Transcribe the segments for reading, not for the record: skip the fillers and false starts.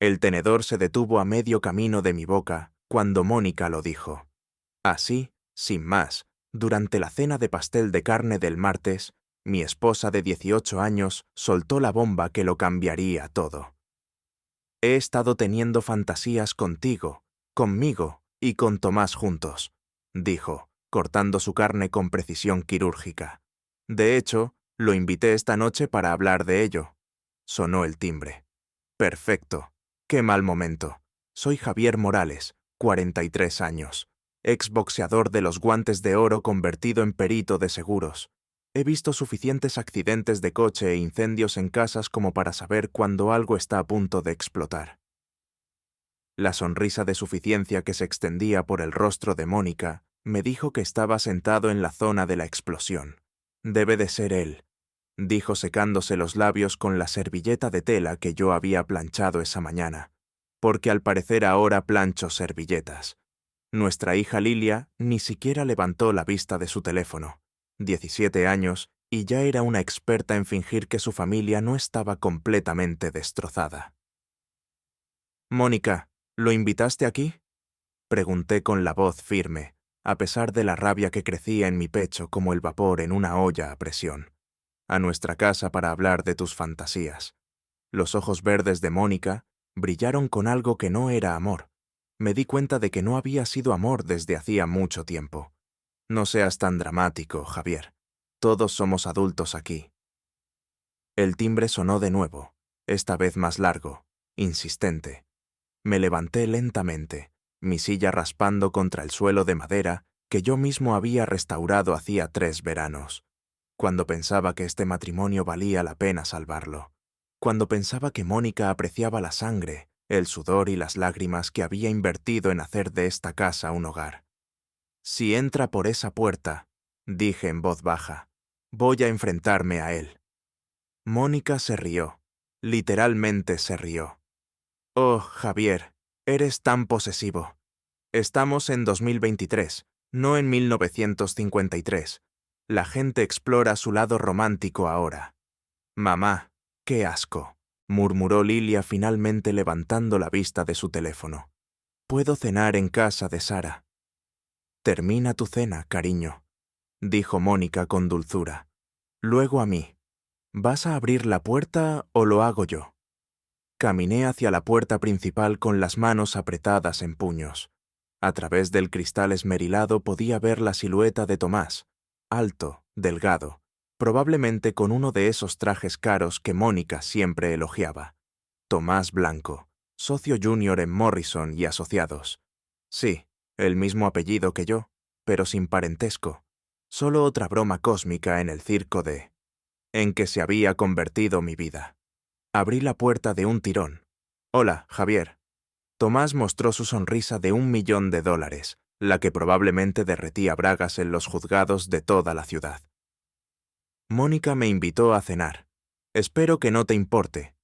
El tenedor se detuvo a medio camino de mi boca cuando Mónica lo dijo. Así, sin más, durante la cena de pastel de carne del martes, mi esposa de 18 años soltó la bomba que lo cambiaría todo. He estado teniendo fantasías contigo, conmigo y con Tomás juntos, dijo, cortando su carne con precisión quirúrgica. De hecho, lo invité esta noche para hablar de ello. Sonó el timbre. Perfecto. Qué mal momento. Soy Javier Morales, 43 años, exboxeador de los guantes de oro convertido en perito de seguros. He visto suficientes accidentes de coche e incendios en casas como para saber cuando algo está a punto de explotar. La sonrisa de suficiencia que se extendía por el rostro de Mónica me dijo que estaba sentado en la zona de la explosión. Debe de ser él, dijo secándose los labios con la servilleta de tela que yo había planchado esa mañana, porque al parecer ahora plancho servilletas. Nuestra hija Lilia ni siquiera levantó la vista de su teléfono. 17 años, y ya era una experta en fingir que su familia no estaba completamente destrozada. «Mónica, ¿lo invitaste aquí?», pregunté con la voz firme, a pesar de la rabia que crecía en mi pecho como el vapor en una olla a presión. «A nuestra casa para hablar de tus fantasías». Los ojos verdes de Mónica brillaron con algo que no era amor. Me di cuenta de que no había sido amor desde hacía mucho tiempo. «No seas tan dramático, Javier. Todos somos adultos aquí». El timbre sonó de nuevo, esta vez más largo, insistente. Me levanté lentamente, mi silla raspando contra el suelo de madera que yo mismo había restaurado hacía 3 veranos, cuando pensaba que este matrimonio valía la pena salvarlo, cuando pensaba que Mónica apreciaba la sangre, el sudor y las lágrimas que había invertido en hacer de esta casa un hogar. «Si entra por esa puerta», dije en voz baja, «voy a enfrentarme a él». Mónica se rió, literalmente se rió. «Oh, Javier, eres tan posesivo. Estamos en 2023, no en 1953. La gente explora su lado romántico ahora». «Mamá, qué asco», murmuró Lilia finalmente levantando la vista de su teléfono. «Puedo cenar en casa de Sara». «Termina tu cena, cariño», dijo Mónica con dulzura. «Luego a mí. ¿Vas a abrir la puerta o lo hago yo?» Caminé hacia la puerta principal con las manos apretadas en puños. A través del cristal esmerilado podía ver la silueta de Tomás, alto, delgado, probablemente con uno de esos trajes caros que Mónica siempre elogiaba. Tomás Blanco, socio junior en Morrison y Asociados. Sí, el mismo apellido que yo, pero sin parentesco. Solo otra broma cósmica en el circo en que se había convertido mi vida. Abrí la puerta de un tirón. «Hola, Javier». Tomás mostró su sonrisa de $1.000.000, la que probablemente derretía bragas en los juzgados de toda la ciudad. «Mónica me invitó a cenar. Espero que no te importe».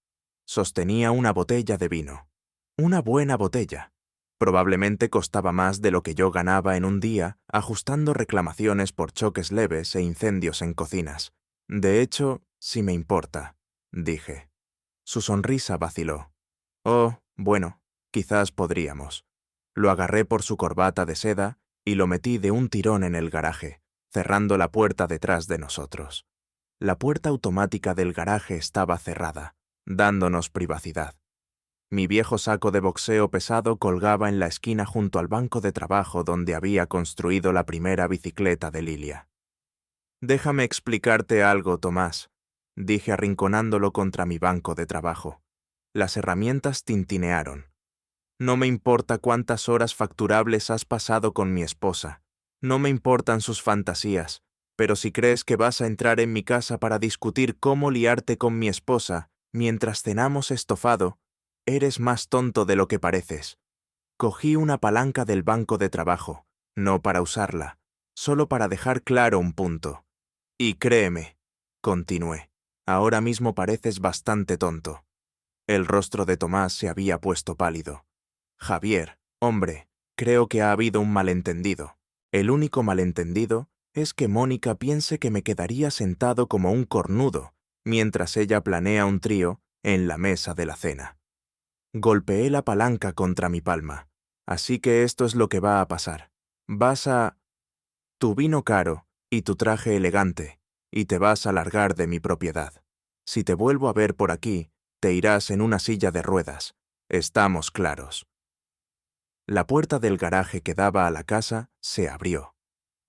Sostenía una botella de vino. Una buena botella. Probablemente costaba más de lo que yo ganaba en un día ajustando reclamaciones por choques leves e incendios en cocinas. «De hecho, sí me importa», dije. Su sonrisa vaciló. «Oh, bueno, quizás podríamos». Lo agarré por su corbata de seda y lo metí de un tirón en el garaje, cerrando la puerta detrás de nosotros. La puerta automática del garaje estaba cerrada, dándonos privacidad. Mi viejo saco de boxeo pesado colgaba en la esquina junto al banco de trabajo donde había construido la primera bicicleta de Lilia. «Déjame explicarte algo, Tomás», dije arrinconándolo contra mi banco de trabajo. Las herramientas tintinearon. «No me importa cuántas horas facturables has pasado con mi esposa. No me importan sus fantasías. Pero si crees que vas a entrar en mi casa para discutir cómo liarte con mi esposa mientras cenamos estofado, eres más tonto de lo que pareces». Cogí una palanca del banco de trabajo, no para usarla, solo para dejar claro un punto. «Y créeme», continué, «ahora mismo pareces bastante tonto». El rostro de Tomás se había puesto pálido. «Javier, hombre, creo que ha habido un malentendido. El único malentendido es que Mónica piense que me quedaría sentado como un cornudo mientras ella planea un trío en la mesa de la cena». Golpeé la palanca contra mi palma. Así que esto es lo que va a pasar. Vas a... Tu vino caro y tu traje elegante, y te vas a largar de mi propiedad. Si te vuelvo a ver por aquí, te irás en una silla de ruedas. Estamos claros. La puerta del garaje que daba a la casa se abrió.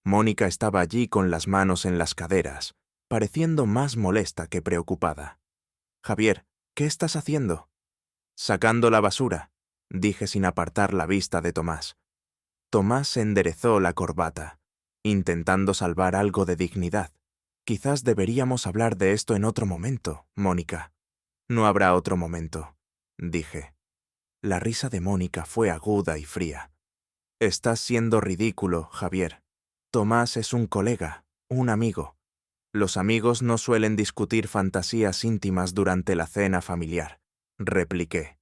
Mónica estaba allí con las manos en las caderas, pareciendo más molesta que preocupada. «Javier, ¿qué estás haciendo?» «Sacando la basura», dije sin apartar la vista de Tomás. Tomás enderezó la corbata, intentando salvar algo de dignidad. «Quizás deberíamos hablar de esto en otro momento, Mónica». «No habrá otro momento», dije. La risa de Mónica fue aguda y fría. «Estás siendo ridículo, Javier. Tomás es un colega, un amigo. Los amigos no suelen discutir fantasías íntimas durante la cena familiar», repliqué.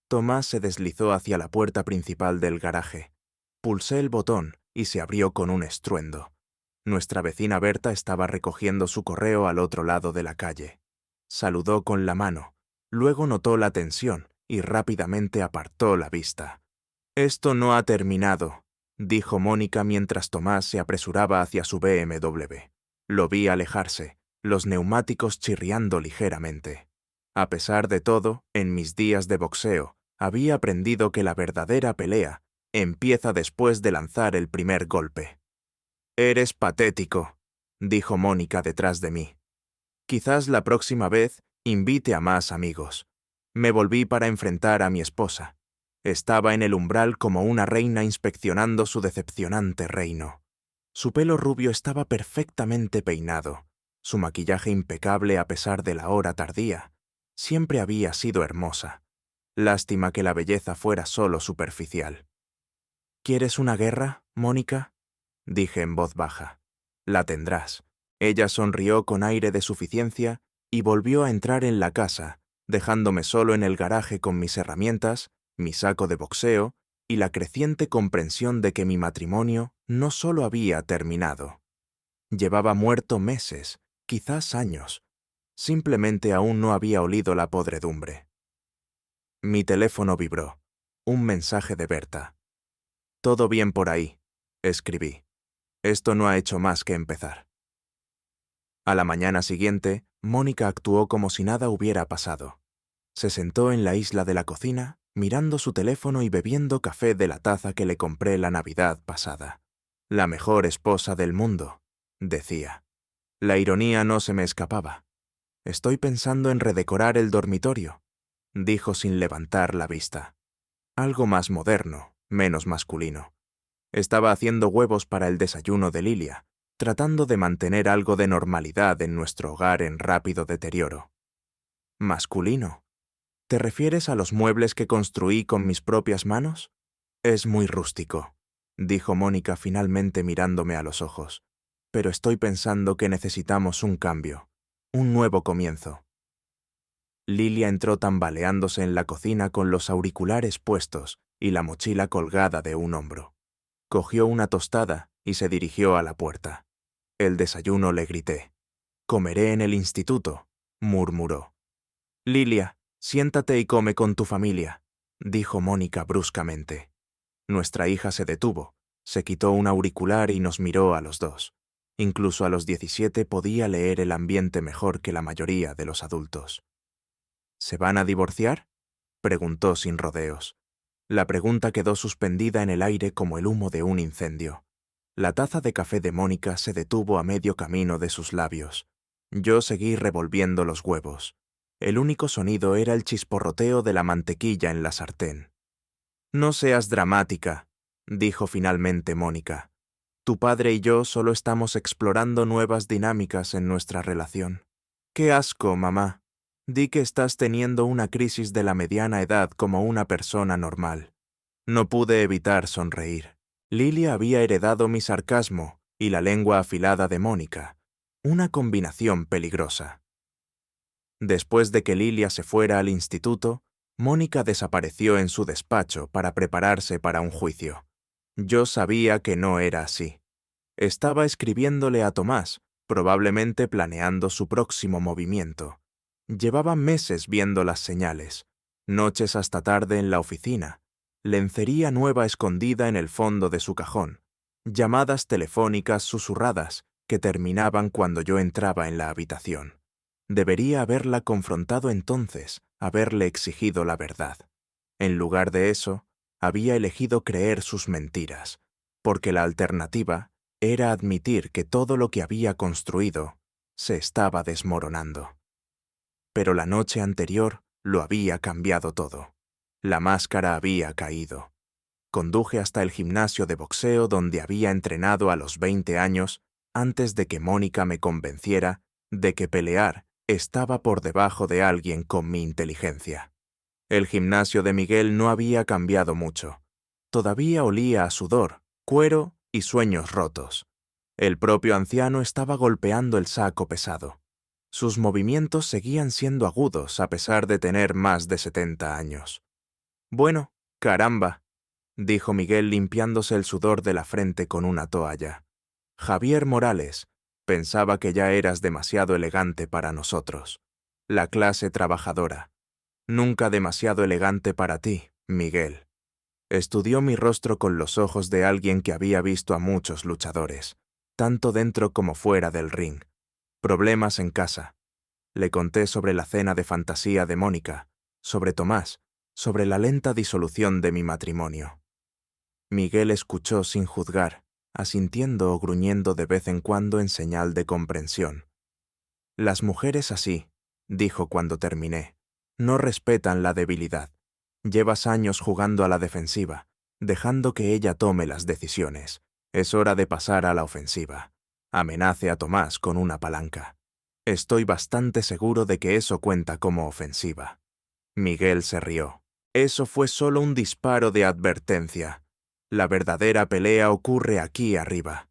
Tomás se deslizó hacia la puerta principal del garaje. Pulsé el botón y se abrió con un estruendo. Nuestra vecina Berta estaba recogiendo su correo al otro lado de la calle. Saludó con la mano, luego notó la tensión y rápidamente apartó la vista. «Esto no ha terminado», dijo Mónica mientras Tomás se apresuraba hacia su BMW. Lo vi alejarse, los neumáticos chirriando ligeramente. A pesar de todo, en mis días de boxeo, había aprendido que la verdadera pelea empieza después de lanzar el primer golpe. «Eres patético», dijo Mónica detrás de mí. «Quizás la próxima vez invite a más amigos». Me volví para enfrentar a mi esposa. Estaba en el umbral como una reina inspeccionando su decepcionante reino. Su pelo rubio estaba perfectamente peinado, su maquillaje impecable a pesar de la hora tardía. Siempre había sido hermosa. Lástima que la belleza fuera solo superficial. «¿Quieres una guerra, Mónica?», dije en voz baja. «La tendrás». Ella sonrió con aire de suficiencia y volvió a entrar en la casa, dejándome solo en el garaje con mis herramientas, mi saco de boxeo y la creciente comprensión de que mi matrimonio no solo había terminado. Llevaba muerto meses, quizás años. Simplemente aún no había olido la podredumbre. Mi teléfono vibró. Un mensaje de Berta. «Todo bien por ahí», escribí. «Esto no ha hecho más que empezar». A la mañana siguiente, Mónica actuó como si nada hubiera pasado. Se sentó en la isla de la cocina, mirando su teléfono y bebiendo café de la taza que le compré la Navidad pasada. «La mejor esposa del mundo», decía. La ironía no se me escapaba. «Estoy pensando en redecorar el dormitorio», dijo sin levantar la vista. Algo más moderno, menos masculino. Estaba haciendo huevos para el desayuno de Lilia, tratando de mantener algo de normalidad en nuestro hogar en rápido deterioro. «¿Masculino? ¿Te refieres a los muebles que construí con mis propias manos?» «Es muy rústico», dijo Mónica finalmente mirándome a los ojos. «Pero estoy pensando que necesitamos un cambio, un nuevo comienzo». Lilia entró tambaleándose en la cocina con los auriculares puestos y la mochila colgada de un hombro. Cogió una tostada y se dirigió a la puerta. «El desayuno», le grité. «Comeré en el instituto», murmuró. «Lilia, siéntate y come con tu familia», dijo Mónica bruscamente. Nuestra hija se detuvo, se quitó un auricular y nos miró a los dos. Incluso a los 17 podía leer el ambiente mejor que la mayoría de los adultos. «¿Se van a divorciar?», preguntó sin rodeos. La pregunta quedó suspendida en el aire como el humo de un incendio. La taza de café de Mónica se detuvo a medio camino de sus labios. Yo seguí revolviendo los huevos. El único sonido era el chisporroteo de la mantequilla en la sartén. «No seas dramática», dijo finalmente Mónica. «Tu padre y yo solo estamos explorando nuevas dinámicas en nuestra relación». «Qué asco, mamá. Di que estás teniendo una crisis de la mediana edad como una persona normal». No pude evitar sonreír. Lilia había heredado mi sarcasmo y la lengua afilada de Mónica, una combinación peligrosa. Después de que Lilia se fuera al instituto, Mónica desapareció en su despacho para prepararse para un juicio. Yo sabía que no era así. Estaba escribiéndole a Tomás, probablemente planeando su próximo movimiento. Llevaba meses viendo las señales. noches hasta tarde en la oficina, lencería nueva escondida en el fondo de su cajón, llamadas telefónicas susurradas que terminaban cuando yo entraba en la habitación. Debería haberla confrontado entonces, haberle exigido la verdad. En lugar de eso, había elegido creer sus mentiras, porque la alternativa era admitir que todo lo que había construido se estaba desmoronando. Pero la noche anterior lo había cambiado todo. La máscara había caído. Conduje hasta el gimnasio de boxeo donde había entrenado a los 20 años antes de que Mónica me convenciera de que pelear estaba por debajo de alguien con mi inteligencia. El gimnasio de Miguel no había cambiado mucho. Todavía olía a sudor, cuero y sueños rotos. El propio anciano estaba golpeando el saco pesado. Sus movimientos seguían siendo agudos a pesar de tener más de 70 años. «Bueno, caramba», dijo Miguel limpiándose el sudor de la frente con una toalla. «Javier Morales, pensaba que ya eras demasiado elegante para nosotros. La clase trabajadora. Nunca demasiado elegante para ti, Miguel». Estudió mi rostro con los ojos de alguien que había visto a muchos luchadores, tanto dentro como fuera del ring. Problemas en casa. Le conté sobre la cena de fantasía de Mónica, sobre Tomás, sobre la lenta disolución de mi matrimonio. Miguel escuchó sin juzgar, asintiendo o gruñendo de vez en cuando en señal de comprensión. «Las mujeres así», dijo cuando terminé, «no respetan la debilidad. Llevas años jugando a la defensiva, dejando que ella tome las decisiones. Es hora de pasar a la ofensiva. Amenace a Tomás con una palanca. Estoy bastante seguro de que eso cuenta como ofensiva». Miguel se rió. «Eso fue solo un disparo de advertencia. La verdadera pelea ocurre aquí arriba.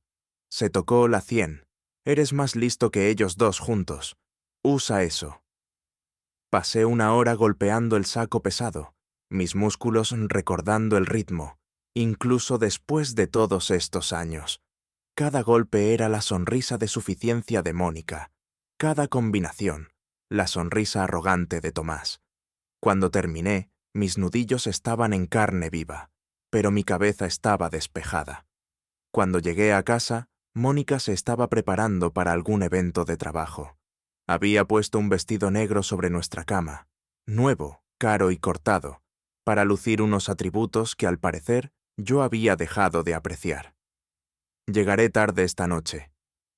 Se tocó la 100. Eres más listo que ellos dos juntos. Usa eso». Pasé una hora golpeando el saco pesado, mis músculos recordando el ritmo, incluso después de todos estos años. Cada golpe era la sonrisa de suficiencia de Mónica, cada combinación, la sonrisa arrogante de Tomás. Cuando terminé, mis nudillos estaban en carne viva, pero mi cabeza estaba despejada. Cuando llegué a casa, Mónica se estaba preparando para algún evento de trabajo. Había puesto un vestido negro sobre nuestra cama, nuevo, caro y cortado, para lucir unos atributos que al parecer yo había dejado de apreciar. «Llegaré tarde esta noche»,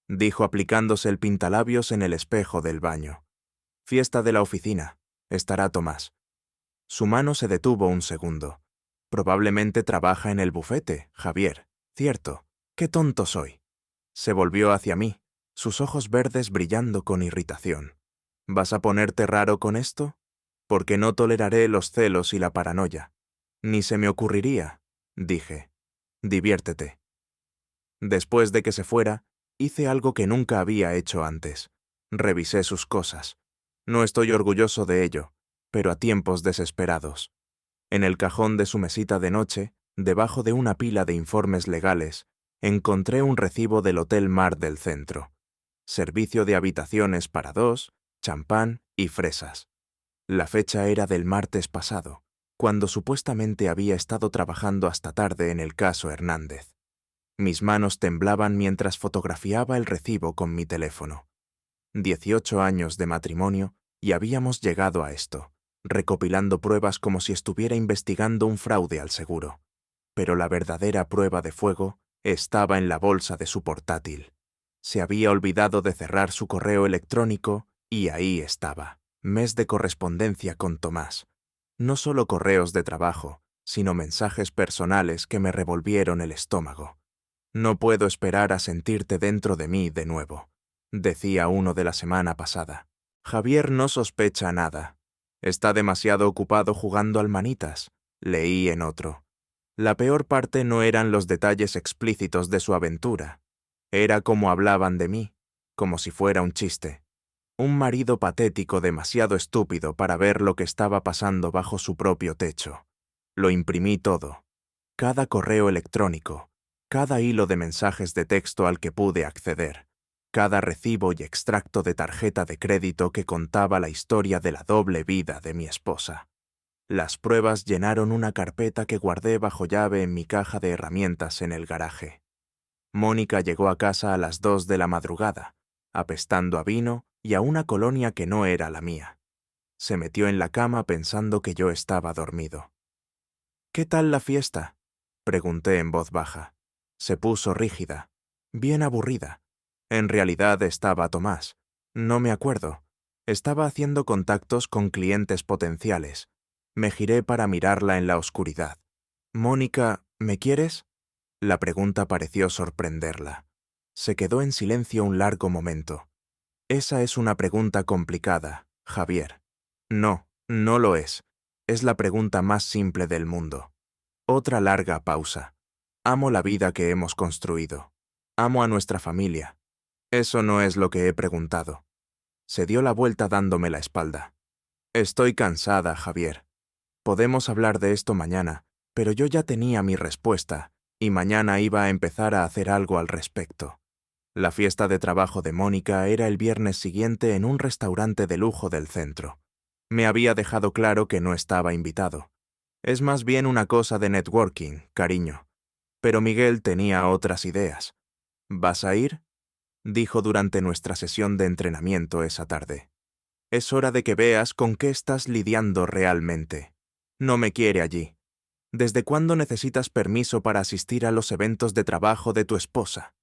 dijo aplicándose el pintalabios en el espejo del baño. «Fiesta de la oficina. Estará Tomás». Su mano se detuvo un segundo. «Probablemente trabaja en el bufete, Javier. Cierto. Qué tonto soy». Se volvió hacia mí, sus ojos verdes brillando con irritación. «¿Vas a ponerte raro con esto? Porque no toleraré los celos y la paranoia». «Ni se me ocurriría», dije. «Diviértete». Después de que se fuera, hice algo que nunca había hecho antes. Revisé sus cosas. No estoy orgulloso de ello, pero a tiempos desesperados. En el cajón de su mesita de noche, debajo de una pila de informes legales, encontré un recibo del Hotel Mar del Centro. Servicio de habitaciones para 2, champán y fresas. La fecha era del martes pasado, cuando supuestamente había estado trabajando hasta tarde en el caso Hernández. Mis manos temblaban mientras fotografiaba el recibo con mi teléfono. 18 años de matrimonio y habíamos llegado a esto, recopilando pruebas como si estuviera investigando un fraude al seguro. Pero la verdadera prueba de fuego estaba en la bolsa de su portátil. Se había olvidado de cerrar su correo electrónico y ahí estaba, mes de correspondencia con Tomás. No solo correos de trabajo, sino mensajes personales que me revolvieron el estómago. «No puedo esperar a sentirte dentro de mí de nuevo», decía uno de la semana pasada. «Javier no sospecha nada. Está demasiado ocupado jugando al manitas», leí en otro. La peor parte no eran los detalles explícitos de su aventura. Era como hablaban de mí, como si fuera un chiste. Un marido patético demasiado estúpido para ver lo que estaba pasando bajo su propio techo. Lo imprimí todo. Cada correo electrónico, cada hilo de mensajes de texto al que pude acceder, cada recibo y extracto de tarjeta de crédito que contaba la historia de la doble vida de mi esposa. Las pruebas llenaron una carpeta que guardé bajo llave en mi caja de herramientas en el garaje. Mónica llegó a casa a las 2 de la madrugada, apestando a vino y a una colonia que no era la mía. Se metió en la cama pensando que yo estaba dormido. «¿Qué tal la fiesta?», pregunté en voz baja. Se puso rígida, bien aburrida. En realidad estaba Tomás. No me acuerdo. Estaba haciendo contactos con clientes potenciales. Me giré para mirarla en la oscuridad. «Mónica, ¿me quieres?». La pregunta pareció sorprenderla. Se quedó en silencio un largo momento. «Esa es una pregunta complicada, Javier». «No, no lo es. Es la pregunta más simple del mundo». Otra larga pausa. «Amo la vida que hemos construido. Amo a nuestra familia. Eso no es lo que he preguntado». Se dio la vuelta dándome la espalda. «Estoy cansada, Javier. Podemos hablar de esto mañana, pero yo ya tenía mi respuesta, y mañana iba a empezar a hacer algo al respecto». La fiesta de trabajo de Mónica era el viernes siguiente en un restaurante de lujo del centro. Me había dejado claro que no estaba invitado. Es más bien una cosa de networking, cariño. Pero Miguel tenía otras ideas. «¿Vas a ir?», dijo durante nuestra sesión de entrenamiento esa tarde. «Es hora de que veas con qué estás lidiando realmente. No me quiere allí. ¿Desde cuándo necesitas permiso para asistir a los eventos de trabajo de tu esposa?».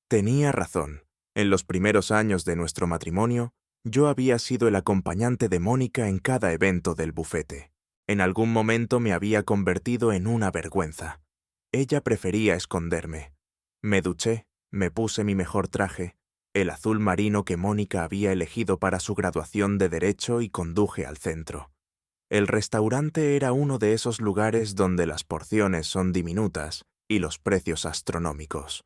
Tenía razón. En los primeros años de nuestro matrimonio, yo había sido el acompañante de Mónica en cada evento del bufete. En algún momento me había convertido en una vergüenza. Ella prefería esconderme. Me duché, me puse mi mejor traje, el azul marino que Mónica había elegido para su graduación de Derecho, y conduje al centro. El restaurante era uno de esos lugares donde las porciones son diminutas y los precios astronómicos.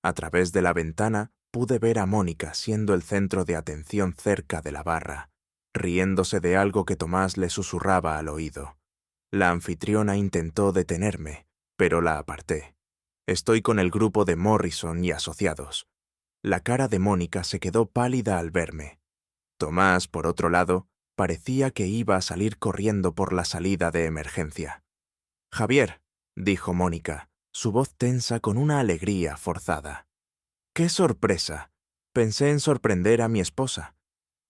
A través de la ventana pude ver a Mónica siendo el centro de atención cerca de la barra, riéndose de algo que Tomás le susurraba al oído. La anfitriona intentó detenerme, pero la aparté. «Estoy con el grupo de Morrison y asociados». La cara de Mónica se quedó pálida al verme. Tomás, por otro lado, parecía que iba a salir corriendo por la salida de emergencia. «Javier», dijo Mónica, su voz tensa con una alegría forzada. «¡Qué sorpresa! Pensé en sorprender a mi esposa».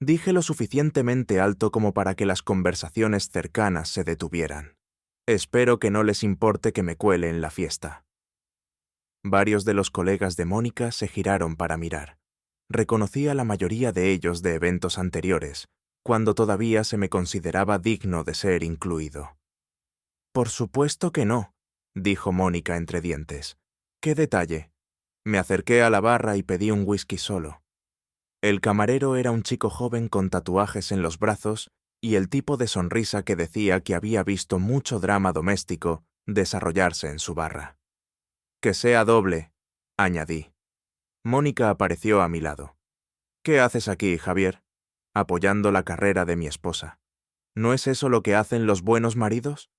Dije lo suficientemente alto como para que las conversaciones cercanas se detuvieran. «Espero que no les importe que me cuele en la fiesta». Varios de los colegas de Mónica se giraron para mirar. Reconocí a la mayoría de ellos de eventos anteriores, cuando todavía se me consideraba digno de ser incluido. «Por supuesto que no», dijo Mónica entre dientes. «¿Qué detalle?». Me acerqué a la barra y pedí un whisky solo. El camarero era un chico joven con tatuajes en los brazos y el tipo de sonrisa que decía que había visto mucho drama doméstico desarrollarse en su barra. «Que sea doble», añadí. Mónica apareció a mi lado. «¿Qué haces aquí, Javier?», apoyando la carrera de mi esposa. «¿No es eso lo que hacen los buenos maridos?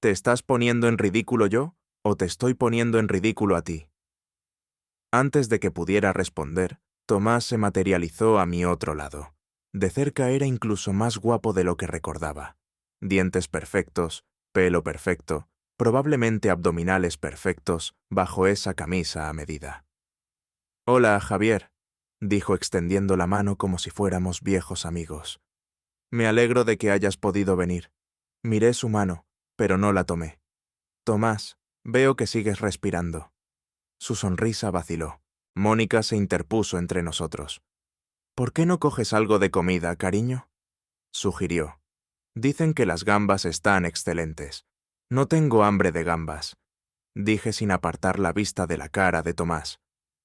¿Te estás poniendo en ridículo yo o te estoy poniendo en ridículo a ti?». Antes de que pudiera responder, Tomás se materializó a mi otro lado. De cerca era incluso más guapo de lo que recordaba. Dientes perfectos, pelo perfecto, probablemente abdominales perfectos bajo esa camisa a medida. «Hola, Javier», dijo extendiendo la mano como si fuéramos viejos amigos. «Me alegro de que hayas podido venir». Miré su mano, pero no la tomé. «Tomás, veo que sigues respirando». Su sonrisa vaciló. Mónica se interpuso entre nosotros. «¿Por qué no coges algo de comida, cariño?», sugirió. «Dicen que las gambas están excelentes». «No tengo hambre de gambas», dije sin apartar la vista de la cara de Tomás.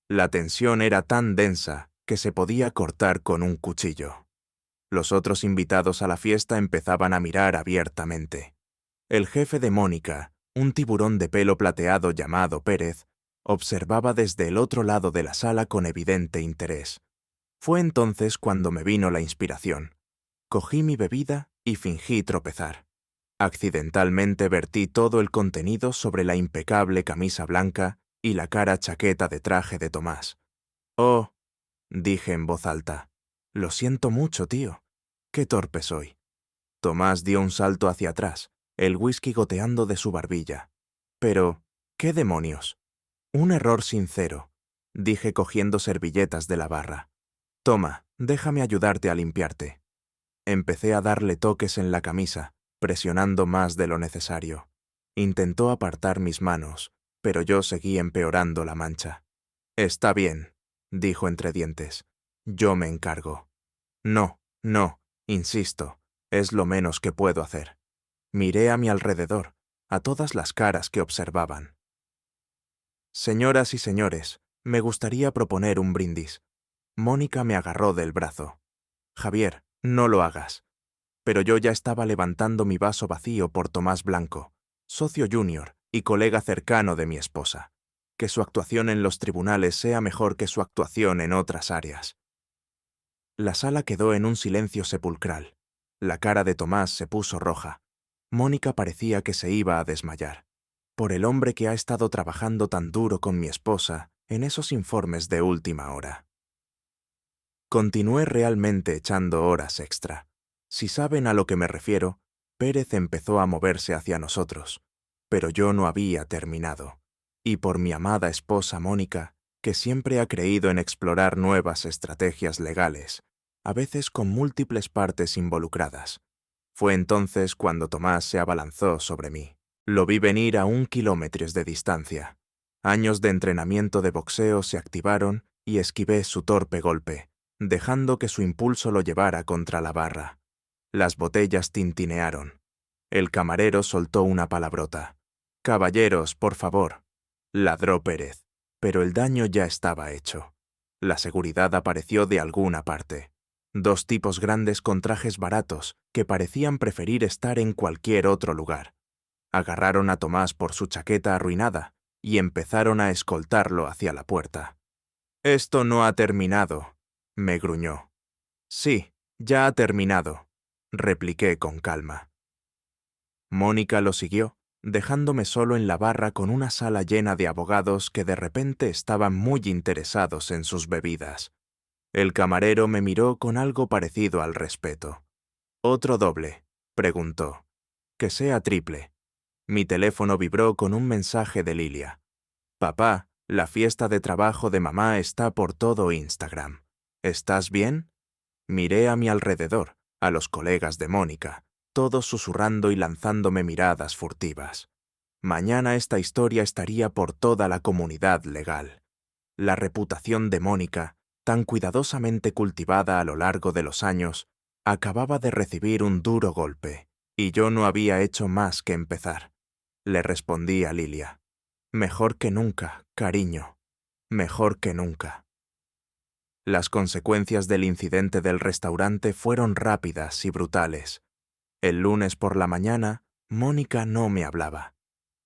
La tensión era tan densa que se podía cortar con un cuchillo. Los otros invitados a la fiesta empezaban a mirar abiertamente. El jefe de Mónica, un tiburón de pelo plateado llamado Pérez, observaba desde el otro lado de la sala con evidente interés. Fue entonces cuando me vino la inspiración. Cogí mi bebida y fingí tropezar. Accidentalmente vertí todo el contenido sobre la impecable camisa blanca y la cara chaqueta de traje de Tomás. «Oh», dije en voz alta, «lo siento mucho, tío. Qué torpe soy». Tomás dio un salto hacia atrás. el whisky goteando de su barbilla. Pero, ¿qué demonios? Un error sincero, dije cogiendo servilletas de la barra. Toma, déjame ayudarte a limpiarte. Empecé a darle toques en la camisa, presionando más de lo necesario. Intentó apartar mis manos, pero yo seguí empeorando la mancha. Está bien, dijo entre dientes. Yo me encargo. No, no, insisto, es lo menos que puedo hacer. Miré a mi alrededor, a todas las caras que observaban. Señoras y señores, me gustaría proponer un brindis. Mónica me agarró del brazo. Javier, no lo hagas. Pero yo ya estaba levantando mi vaso vacío por Tomás Blanco, socio junior y colega cercano de mi esposa. Que su actuación en los tribunales sea mejor que su actuación en otras áreas. La sala quedó en un silencio sepulcral. La cara de Tomás se puso roja. Mónica parecía que se iba a desmayar. Por el hombre que ha estado trabajando tan duro con mi esposa en esos informes de última hora. Continué realmente echando horas extra. Si saben a lo que me refiero, Pérez empezó a moverse hacia nosotros, pero yo no había terminado. Y por mi amada esposa Mónica, que siempre ha creído en explorar nuevas estrategias legales, a veces con múltiples partes involucradas. Fue entonces cuando Tomás se abalanzó sobre mí. Lo vi venir a 1 kilómetro de distancia. Años de entrenamiento de boxeo se activaron y esquivé su torpe golpe, dejando que su impulso lo llevara contra la barra. Las botellas tintinearon. El camarero soltó una palabrota. «Caballeros, por favor», ladró Pérez, pero el daño ya estaba hecho. La seguridad apareció de alguna parte. 2 tipos grandes con trajes baratos que parecían preferir estar en cualquier otro lugar. Agarraron a Tomás por su chaqueta arruinada y empezaron a escoltarlo hacia la puerta. «Esto no ha terminado», me gruñó. «Sí, ya ha terminado», repliqué con calma. Mónica lo siguió, dejándome solo en la barra con una sala llena de abogados que de repente estaban muy interesados en sus bebidas. El camarero me miró con algo parecido al respeto. «¿Otro doble?», preguntó. «Que sea triple». Mi teléfono vibró con un mensaje de Lilia. «Papá, la fiesta de trabajo de mamá está por todo Instagram. ¿Estás bien?». Miré a mi alrededor, a los colegas de Mónica, todos susurrando y lanzándome miradas furtivas. Mañana esta historia estaría por toda la comunidad legal. La reputación de Mónica, tan cuidadosamente cultivada a lo largo de los años, acababa de recibir un duro golpe, y yo no había hecho más que empezar. Le respondí a Lilia. «Mejor que nunca, cariño. Mejor que nunca». Las consecuencias del incidente del restaurante fueron rápidas y brutales. El lunes por la mañana, Mónica no me hablaba.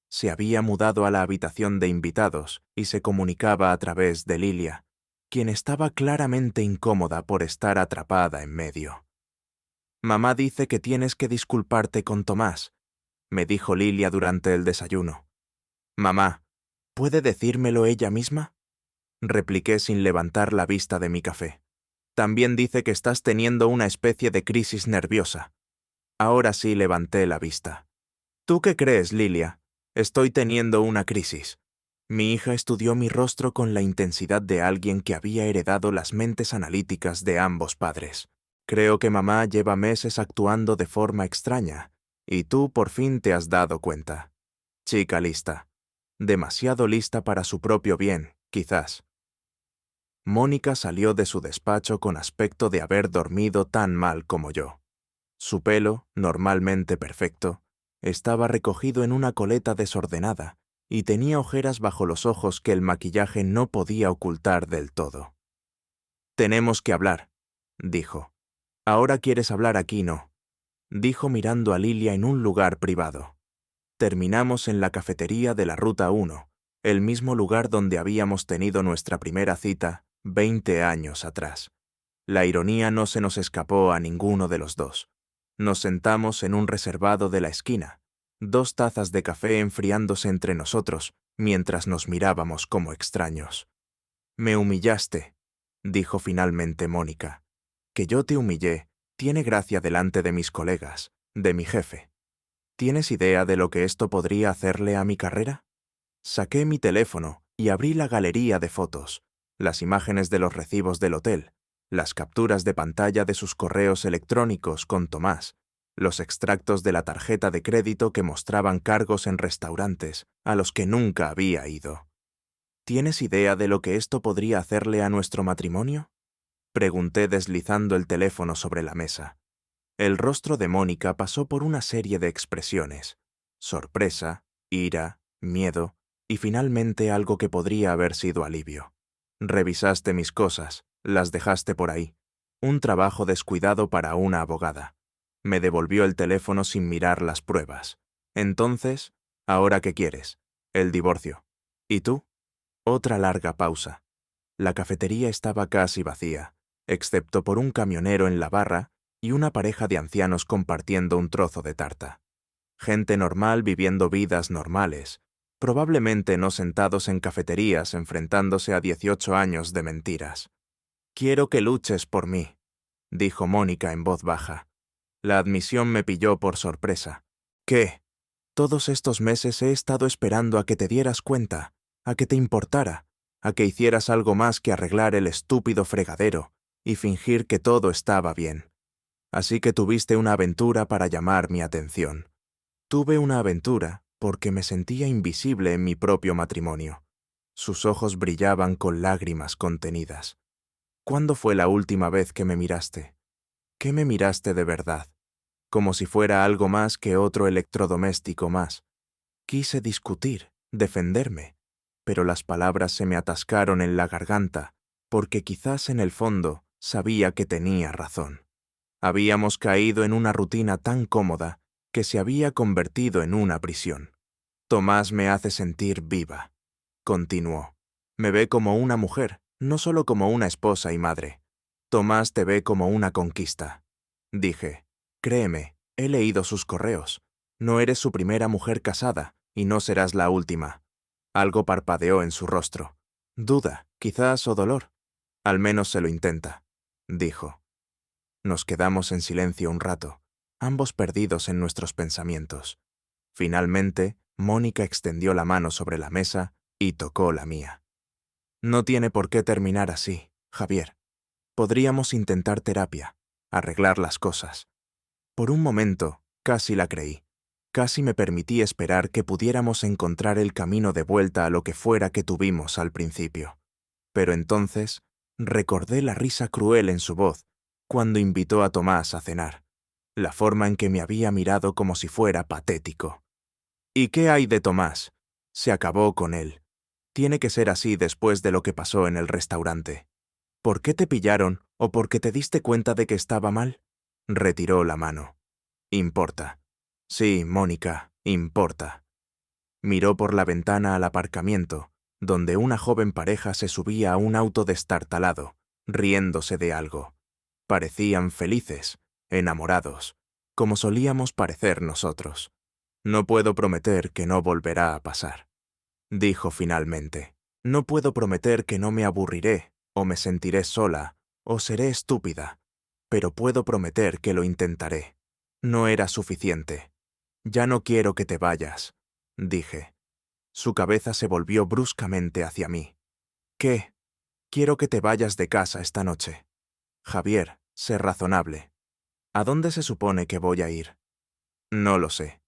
Se había mudado a la habitación de invitados y se comunicaba a través de Lilia, quien estaba claramente incómoda por estar atrapada en medio. «Mamá dice que tienes que disculparte con Tomás», me dijo Lilia durante el desayuno. «Mamá, ¿puede decírmelo ella misma?», repliqué sin levantar la vista de mi café. «También dice que estás teniendo una especie de crisis nerviosa». Ahora sí levanté la vista. «¿Tú qué crees, Lilia? Estoy teniendo una crisis». Mi hija estudió mi rostro con la intensidad de alguien que había heredado las mentes analíticas de ambos padres. «Creo que mamá lleva meses actuando de forma extraña, y tú por fin te has dado cuenta. Chica lista. Demasiado lista para su propio bien, quizás». Mónica salió de su despacho con aspecto de haber dormido tan mal como yo. Su pelo, normalmente perfecto, estaba recogido en una coleta desordenada y tenía ojeras bajo los ojos que el maquillaje no podía ocultar del todo. «Tenemos que hablar», dijo. «Ahora quieres hablar aquí, ¿no?», dijo mirando a Lilia en un lugar privado. Terminamos en la cafetería de la Ruta 1, el mismo lugar donde habíamos tenido nuestra primera cita 20 años atrás. La ironía no se nos escapó a ninguno de los dos. Nos sentamos en un reservado de la esquina, 2 tazas de café enfriándose entre nosotros mientras nos mirábamos como extraños. «Me humillaste», dijo finalmente Mónica. «Que yo te humillé tiene gracia delante de mis colegas, de mi jefe». ¿Tienes idea de lo que esto podría hacerle a mi carrera? Saqué mi teléfono y abrí la galería de fotos, las imágenes de los recibos del hotel, las capturas de pantalla de sus correos electrónicos con Tomás, los extractos de la tarjeta de crédito que mostraban cargos en restaurantes a los que nunca había ido. ¿Tienes idea de lo que esto podría hacerle a nuestro matrimonio? Pregunté deslizando el teléfono sobre la mesa. El rostro de Mónica pasó por una serie de expresiones: sorpresa, ira, miedo y finalmente algo que podría haber sido alivio. Revisaste mis cosas, las dejaste por ahí. Un trabajo descuidado para una abogada. Me devolvió el teléfono sin mirar las pruebas. Entonces, ¿ahora qué quieres? El divorcio. ¿Y tú? Otra larga pausa. La cafetería estaba casi vacía, excepto por un camionero en la barra y una pareja de ancianos compartiendo un trozo de tarta. Gente normal viviendo vidas normales, probablemente no sentados en cafeterías enfrentándose a 18 años de mentiras. «Quiero que luches por mí», dijo Mónica en voz baja. La admisión me pilló por sorpresa. «¿Qué? Todos estos meses he estado esperando a que te dieras cuenta, a que te importara, a que hicieras algo más que arreglar el estúpido fregadero y fingir que todo estaba bien. Así que tuviste una aventura para llamar mi atención. Tuve una aventura porque me sentía invisible en mi propio matrimonio». Sus ojos brillaban con lágrimas contenidas. «¿Cuándo fue la última vez que me miraste? ¿Qué me miraste de verdad? Como si fuera algo más que otro electrodoméstico más. Quise discutir, defenderme, pero las palabras se me atascaron en la garganta, porque quizás en el fondo sabía que tenía razón. Habíamos caído en una rutina tan cómoda que se había convertido en una prisión. Tomás me hace sentir viva», continuó. «Me ve como una mujer, no solo como una esposa y madre. Tomás te ve como una conquista». Dije: «Créeme, he leído sus correos. No eres su primera mujer casada y no serás la última». Algo parpadeó en su rostro. «Duda, quizás, o dolor. Al menos se lo intenta», dijo. Nos quedamos en silencio un rato, ambos perdidos en nuestros pensamientos. Finalmente, Mónica extendió la mano sobre la mesa y tocó la mía. «No tiene por qué terminar así, Javier. Podríamos intentar terapia, arreglar las cosas». Por un momento, casi la creí. Casi me permití esperar que pudiéramos encontrar el camino de vuelta a lo que fuera que tuvimos al principio. Pero entonces, recordé la risa cruel en su voz cuando invitó a Tomás a cenar, la forma en que me había mirado como si fuera patético. «¿Y qué hay de Tomás? Se acabó con él. Tiene que ser así después de lo que pasó en el restaurante. ¿Por qué te pillaron o porque te diste cuenta de que estaba mal?». Retiró la mano. «Importa. Sí, Mónica, importa». Miró por la ventana al aparcamiento, donde una joven pareja se subía a un auto destartalado, riéndose de algo. Parecían felices, enamorados, como solíamos parecer nosotros. «No puedo prometer que no volverá a pasar», dijo finalmente. «No puedo prometer que no me aburriré, o me sentiré sola, o seré estúpida, pero puedo prometer que lo intentaré». No era suficiente. «Ya no quiero que te vayas», dije. Su cabeza se volvió bruscamente hacia mí. «¿Qué? Quiero que te vayas de casa esta noche. Javier, sé razonable. ¿A dónde se supone que voy a ir?». «No lo sé.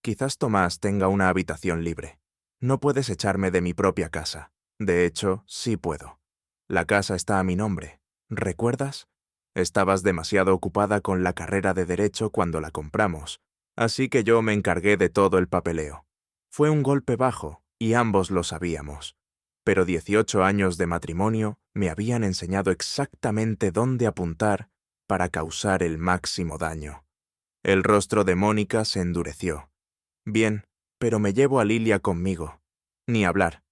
Quizás Tomás tenga una habitación libre. No puedes echarme de mi propia casa. De hecho, sí puedo. La casa está a mi nombre. ¿Recuerdas? Estabas demasiado ocupada con la carrera de Derecho cuando la compramos, así que yo me encargué de todo el papeleo. Fue un golpe bajo, y ambos lo sabíamos. Pero 18 años de matrimonio me habían enseñado exactamente dónde apuntar para causar el máximo daño». El rostro de Mónica se endureció. «Bien, pero me llevo a Lilia conmigo. Ni hablar.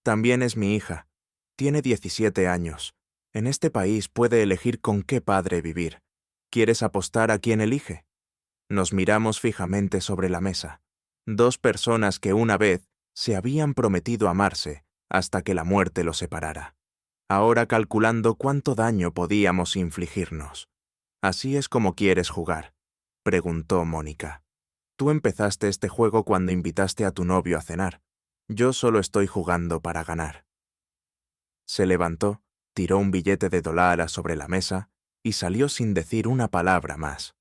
También es mi hija. Tiene 17 años. En este país puede elegir con qué padre vivir. ¿Quieres apostar a quién elige?». Nos miramos fijamente sobre la mesa. Dos personas que una vez se habían prometido amarse hasta que la muerte los separara. Ahora calculando cuánto daño podíamos infligirnos. «¿Así es como quieres jugar?», preguntó Mónica. Tú empezaste este juego cuando invitaste a tu novio a cenar. Yo solo estoy jugando para ganar. Se levantó, tiró un billete de $1 sobre la mesa y salió sin decir una palabra más.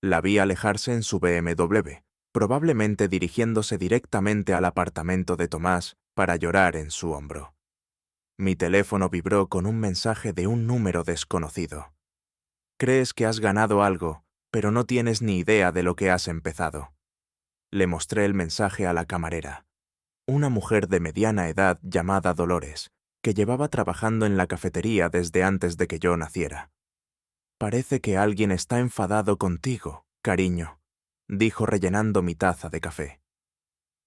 La vi alejarse en su BMW, probablemente dirigiéndose directamente al apartamento de Tomás para llorar en su hombro. Mi teléfono vibró con un mensaje de un número desconocido. Crees que has ganado algo, pero no tienes ni idea de lo que has empezado. Le mostré el mensaje a la camarera. Una mujer de mediana edad llamada Dolores, que llevaba trabajando en la cafetería desde antes de que yo naciera. Parece que alguien está enfadado contigo, cariño, dijo rellenando mi taza de café.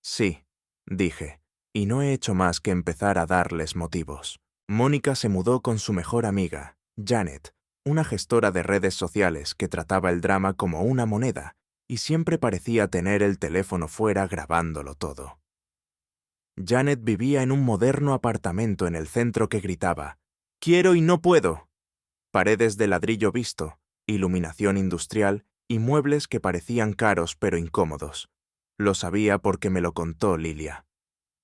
Sí, dije, y no he hecho más que empezar a darles motivos. Mónica se mudó con su mejor amiga, Janet, una gestora de redes sociales que trataba el drama como una moneda y siempre parecía tener el teléfono fuera grabándolo todo. Janet vivía en un moderno apartamento en el centro que gritaba, «¡Quiero y no puedo!». Paredes de ladrillo visto, iluminación industrial y muebles que parecían caros pero incómodos. Lo sabía porque me lo contó Lilia.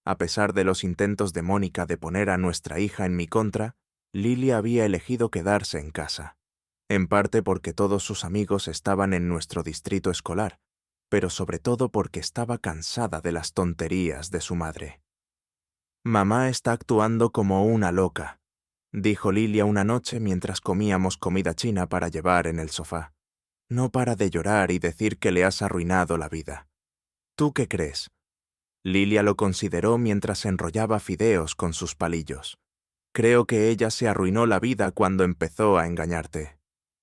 A pesar de los intentos de Mónica de poner a nuestra hija en mi contra, Lilia había elegido quedarse en casa. En parte porque todos sus amigos estaban en nuestro distrito escolar, pero sobre todo porque estaba cansada de las tonterías de su madre. «Mamá está actuando como una loca», dijo Lilia una noche mientras comíamos comida china para llevar en el sofá. «No para de llorar y decir que le has arruinado la vida. ¿Tú qué crees?». Lilia lo consideró mientras enrollaba fideos con sus palillos. «Creo que ella se arruinó la vida cuando empezó a engañarte».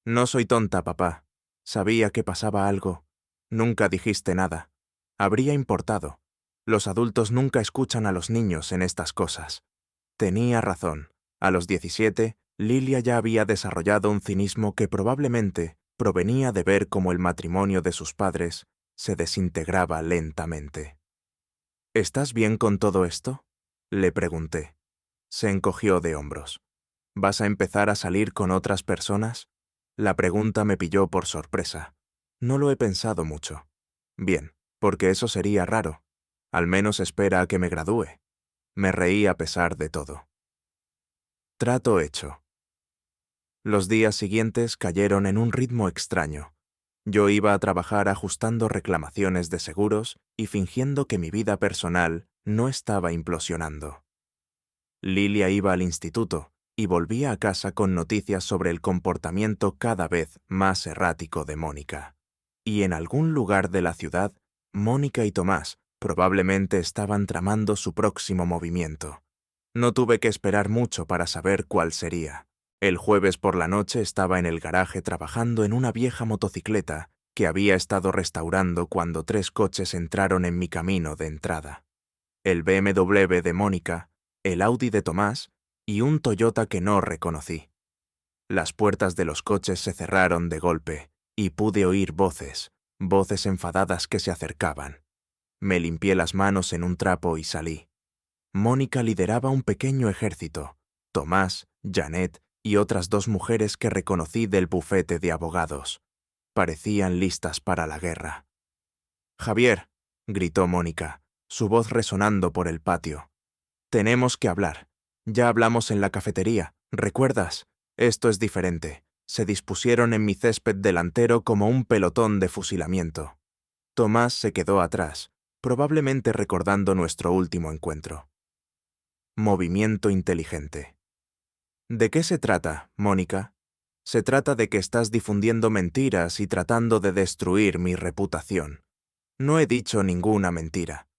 «No soy tonta, papá. Sabía que pasaba algo. Nunca dijiste nada. Habría importado. Los adultos nunca escuchan a los niños en estas cosas». Tenía razón. A los 17, Lilia ya había desarrollado un cinismo que probablemente provenía de ver cómo el matrimonio de sus padres se desintegraba lentamente. «¿Estás bien con todo esto?», le pregunté. Se encogió de hombros. «¿Vas a empezar a salir con otras personas?». La pregunta me pilló por sorpresa. No lo he pensado mucho. Bien, porque eso sería raro. Al menos espera a que me gradúe. Me reí a pesar de todo. Trato hecho. Los días siguientes cayeron en un ritmo extraño. Yo iba a trabajar ajustando reclamaciones de seguros y fingiendo que mi vida personal no estaba implosionando. Lilia iba al instituto y volvía a casa con noticias sobre el comportamiento cada vez más errático de Mónica. Y en algún lugar de la ciudad, Mónica y Tomás probablemente estaban tramando su próximo movimiento. No tuve que esperar mucho para saber cuál sería. El jueves por la noche estaba en el garaje trabajando en una vieja motocicleta que había estado restaurando cuando 3 coches entraron en mi camino de entrada. El BMW de Mónica, el Audi de Tomás y un Toyota que no reconocí. Las puertas de los coches se cerraron de golpe y pude oír voces enfadadas que se acercaban. Me limpié las manos en un trapo y salí. Mónica lideraba un pequeño ejército. Tomás, Janet y otras 2 mujeres que reconocí del bufete de abogados. Parecían listas para la guerra. «Javier», gritó Mónica, su voz resonando por el patio. «Tenemos que hablar. Ya hablamos en la cafetería, ¿recuerdas? Esto es diferente. Se dispusieron en mi césped delantero como un pelotón de fusilamiento». Tomás se quedó atrás, probablemente recordando nuestro último encuentro. Movimiento inteligente. «¿De qué se trata, Mónica?». «Se trata de que estás difundiendo mentiras y tratando de destruir mi reputación». «No he dicho ninguna mentira.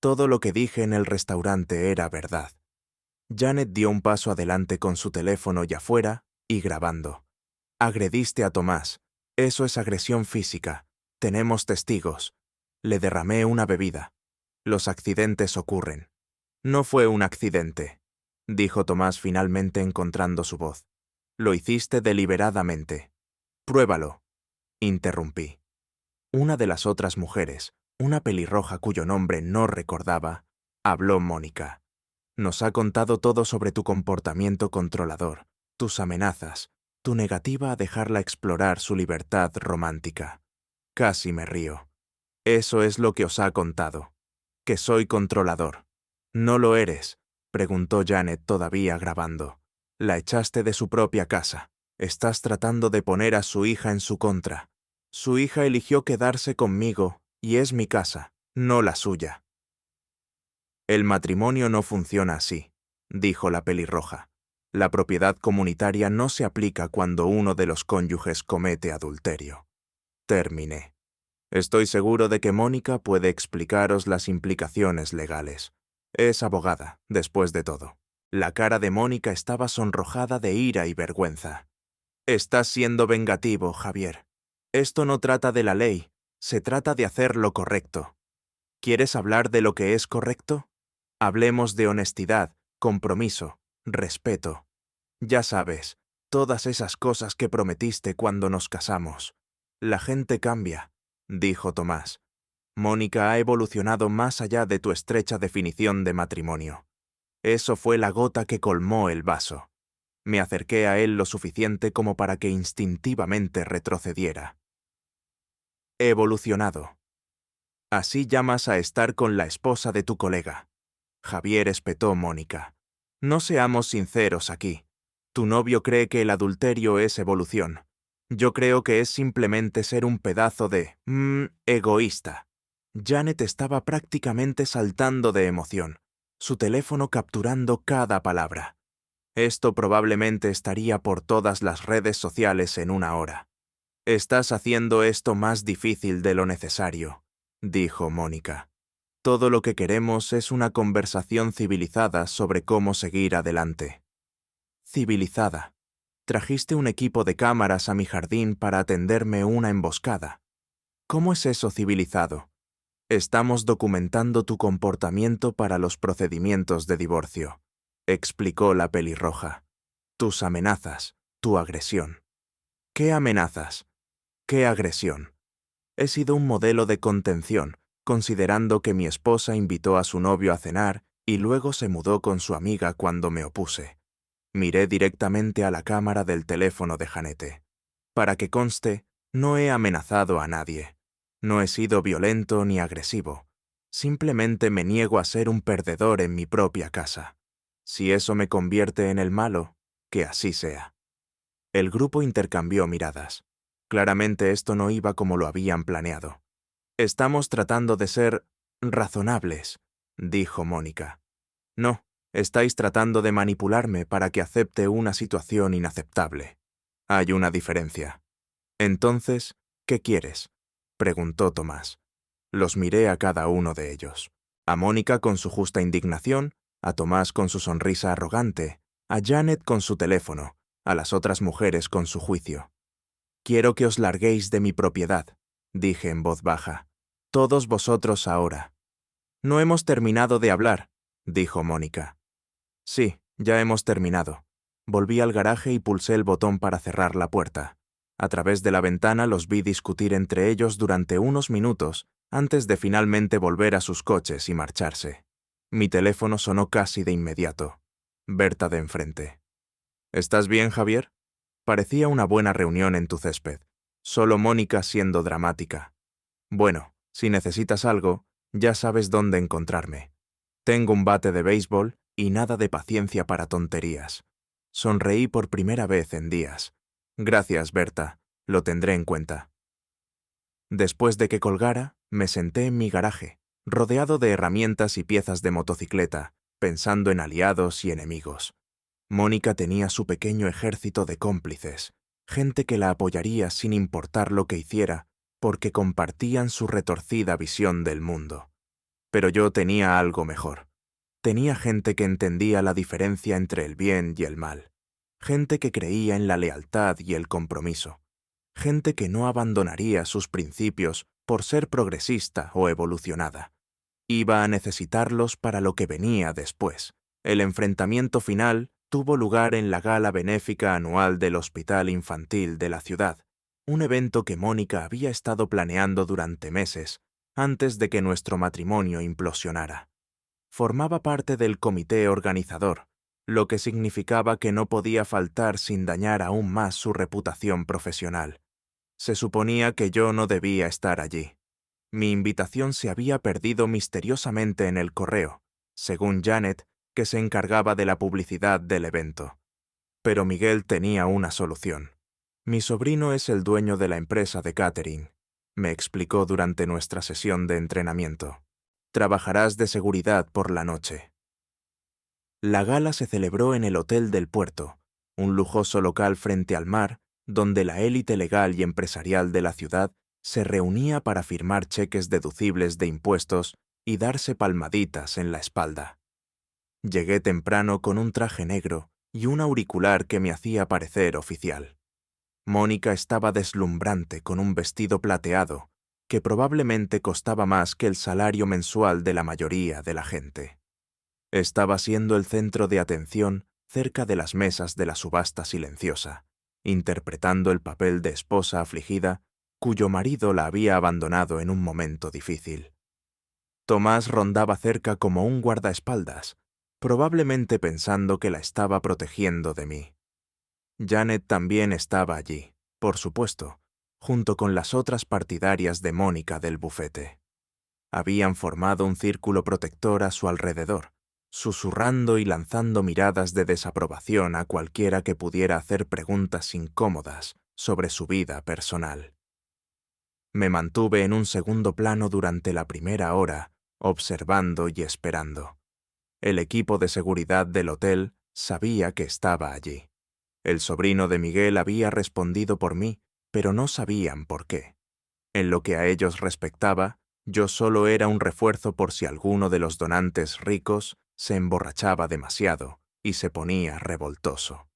Todo lo que dije en el restaurante era verdad». Janet dio un paso adelante con su teléfono ya fuera y grabando. «Agrediste a Tomás. Eso es agresión física. Tenemos testigos. Le derramé una bebida. Los accidentes ocurren». «No fue un accidente», dijo Tomás finalmente encontrando su voz. «Lo hiciste deliberadamente». «Pruébalo», interrumpí. Una de las otras mujeres, una pelirroja cuyo nombre no recordaba, habló Mónica. «Nos ha contado todo sobre tu comportamiento controlador, tus amenazas, tu negativa a dejarla explorar su libertad romántica». Casi me río. Eso es lo que os ha contado. Que soy controlador. ¿No lo eres?, preguntó Janet todavía grabando. La echaste de su propia casa. Estás tratando de poner a su hija en su contra. Su hija eligió quedarse conmigo y es mi casa, no la suya. El matrimonio no funciona así, dijo la pelirroja. La propiedad comunitaria no se aplica cuando uno de los cónyuges comete adulterio. Terminé. Estoy seguro de que Mónica puede explicaros las implicaciones legales. Es abogada, después de todo. La cara de Mónica estaba sonrojada de ira y vergüenza. Estás siendo vengativo, Javier. Esto no trata de la ley, se trata de hacer lo correcto. ¿Quieres hablar de lo que es correcto? Hablemos de honestidad, compromiso, respeto. Ya sabes, todas esas cosas que prometiste cuando nos casamos. La gente cambia, dijo Tomás. Mónica ha evolucionado más allá de tu estrecha definición de matrimonio. Eso fue la gota que colmó el vaso. Me acerqué a él lo suficiente como para que instintivamente retrocediera. Evolucionado. Así llamas a estar con la esposa de tu colega. Javier espetó Mónica. No seamos sinceros aquí. Tu novio cree que el adulterio es evolución. Yo creo que es simplemente ser un pedazo de... egoísta. Janet estaba prácticamente saltando de emoción, su teléfono capturando cada palabra. Esto probablemente estaría por todas las redes sociales en una hora. Estás haciendo esto más difícil de lo necesario, dijo Mónica. Todo lo que queremos es una conversación civilizada sobre cómo seguir adelante. Civilizada. Trajiste un equipo de cámaras a mi jardín para atenderme una emboscada. ¿Cómo es eso civilizado? Estamos documentando tu comportamiento para los procedimientos de divorcio, explicó la pelirroja. Tus amenazas, tu agresión. ¿Qué amenazas? ¿Qué agresión? He sido un modelo de contención, considerando que mi esposa invitó a su novio a cenar y luego se mudó con su amiga cuando me opuse. Miré directamente a la cámara del teléfono de Janete. Para que conste, no he amenazado a nadie. No he sido violento ni agresivo. Simplemente me niego a ser un perdedor en mi propia casa. Si eso me convierte en el malo, que así sea. El grupo intercambió miradas. Claramente esto no iba como lo habían planeado. Estamos tratando de ser razonables, dijo Mónica. No, estáis tratando de manipularme para que acepte una situación inaceptable. Hay una diferencia. Entonces, ¿qué quieres?, preguntó Tomás. Los miré a cada uno de ellos. A Mónica con su justa indignación, a Tomás con su sonrisa arrogante, a Janet con su teléfono, a las otras mujeres con su juicio. Quiero que os larguéis de mi propiedad, dije en voz baja. Todos vosotros ahora. No hemos terminado de hablar, dijo Mónica. Sí, ya hemos terminado. Volví al garaje y pulsé el botón para cerrar la puerta. A través de la ventana los vi discutir entre ellos durante unos minutos antes de finalmente volver a sus coches y marcharse. Mi teléfono sonó casi de inmediato. Berta de enfrente. ¿Estás bien, Javier? Parecía una buena reunión en tu césped. Solo Mónica siendo dramática. Bueno, si necesitas algo, ya sabes dónde encontrarme. Tengo un bate de béisbol y nada de paciencia para tonterías. Sonreí por primera vez en días. Gracias, Berta. Lo tendré en cuenta. Después de que colgara, me senté en mi garaje, rodeado de herramientas y piezas de motocicleta, pensando en aliados y enemigos. Mónica tenía su pequeño ejército de cómplices, gente que la apoyaría sin importar lo que hiciera, porque compartían su retorcida visión del mundo. Pero yo tenía algo mejor. Tenía gente que entendía la diferencia entre el bien y el mal. Gente que creía en la lealtad y el compromiso. Gente que no abandonaría sus principios por ser progresista o evolucionada. Iba a necesitarlos para lo que venía después. El enfrentamiento final tuvo lugar en la gala benéfica anual del Hospital Infantil de la ciudad, un evento que Mónica había estado planeando durante meses, antes de que nuestro matrimonio implosionara. Formaba parte del comité organizador, lo que significaba que no podía faltar sin dañar aún más su reputación profesional. Se suponía que yo no debía estar allí. Mi invitación se había perdido misteriosamente en el correo, según Janet, que se encargaba de la publicidad del evento. Pero Miguel tenía una solución. Mi sobrino es el dueño de la empresa de catering, me explicó durante nuestra sesión de entrenamiento. Trabajarás de seguridad por la noche. La gala se celebró en el Hotel del Puerto, un lujoso local frente al mar, donde la élite legal y empresarial de la ciudad se reunía para firmar cheques deducibles de impuestos y darse palmaditas en la espalda. Llegué temprano con un traje negro y un auricular que me hacía parecer oficial. Mónica estaba deslumbrante con un vestido plateado, que probablemente costaba más que el salario mensual de la mayoría de la gente. Estaba siendo el centro de atención cerca de las mesas de la subasta silenciosa, interpretando el papel de esposa afligida cuyo marido la había abandonado en un momento difícil. Tomás rondaba cerca como un guardaespaldas, probablemente pensando que la estaba protegiendo de mí. Janet también estaba allí, por supuesto, junto con las otras partidarias de Mónica del bufete. Habían formado un círculo protector a su alrededor, susurrando y lanzando miradas de desaprobación a cualquiera que pudiera hacer preguntas incómodas sobre su vida personal. Me mantuve en un segundo plano durante la primera hora, observando y esperando. El equipo de seguridad del hotel sabía que estaba allí. El sobrino de Miguel había respondido por mí, pero no sabían por qué. En lo que a ellos respectaba, yo solo era un refuerzo por si alguno de los donantes ricos se emborrachaba demasiado y se ponía revoltoso.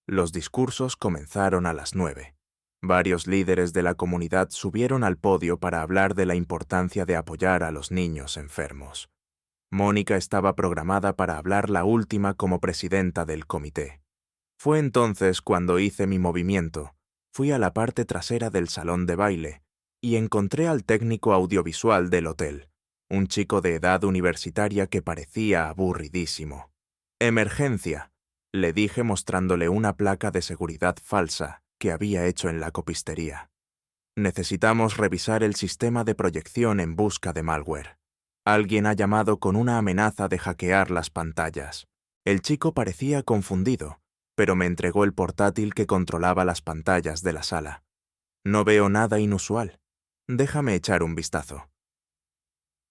Los discursos comenzaron a las 9. Varios líderes de la comunidad subieron al podio para hablar de la importancia de apoyar a los niños enfermos. Mónica estaba programada para hablar la última como presidenta del comité. Fue entonces cuando hice mi movimiento. Fui a la parte trasera del salón de baile y encontré al técnico audiovisual del hotel, un chico de edad universitaria que parecía aburridísimo. «Emergencia», le dije mostrándole una placa de seguridad falsa que había hecho en la copistería. «Necesitamos revisar el sistema de proyección en busca de malware. Alguien ha llamado con una amenaza de hackear las pantallas». El chico parecía confundido, pero me entregó el portátil que controlaba las pantallas de la sala. «No veo nada inusual. Déjame echar un vistazo».